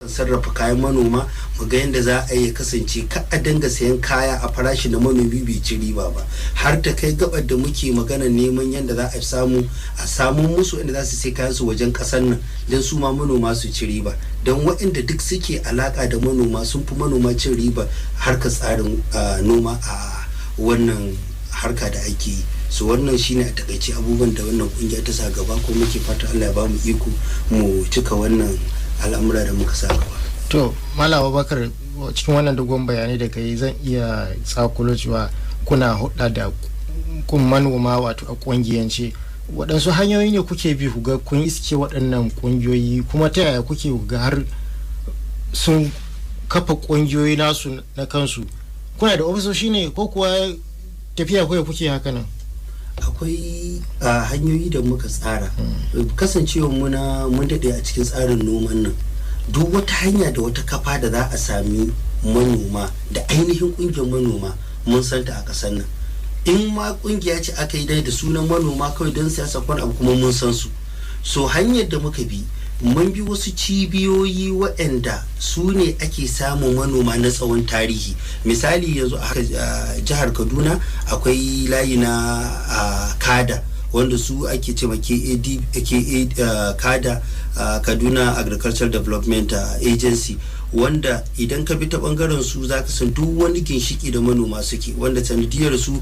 sarrafa kayan manoma mu ga yadda za a yi kasance ka a dinga sayan kaya a farashi da manomi bai ci riba ba har ta kai gabar da muke magana neman yadda za a samu musu inda za su sai kayan su wajen kasar nan don su ma manoma su ci riba don waɗanda duk suke alaka da manoma sun fi manoma cin riba harkar tsarin noma a wannan harka da ake yi. So wannan shine a takaice abubuwan da wannan kungiya ta sa gaba ko muke fata Allah ya ba mu iko mu cika wannan al'amura da muka sa gaba. To Malam Abubakar, cikin wannan dogon bayani da kai zan iya tsakulo cewa kuna hudda da kun manoma wato a kungiyance waɗansu hanyoyi ne kuke bi ku ga kun iske waɗannan kungiyoyi kuma ta yaya kuke ga har sun kafa kungiyoyi nasu na kansu? Kuna da ofisoshi ne ko kuwa tafiya kawai kuke haka nan? Akwai hanyoyi da muka tsara kasancewa mun daɗe a cikin tsarin noman nan. Duk wata hanya da wata kafa da za a sami manoma da ainihin ƙungiyar manoma mun santa a ƙasar nan. In ma ƙungiya ce aka yi da sunan manoma kawai don siyasa kwan abu kuma mun san su. So hanyar da muka bi mun bi wasu cibiyoyi waɗanda su ne ake samun manoma na tsawon tarihi. Misali yanzu a jihar Kaduna akwai layi na kada wanda su ake ce ma kada Kaduna Agricultural Development Agency, wanda idan ka bi ta bangaren su zaka san duk wani ginshiki da manoma suke wanda sanadiyar su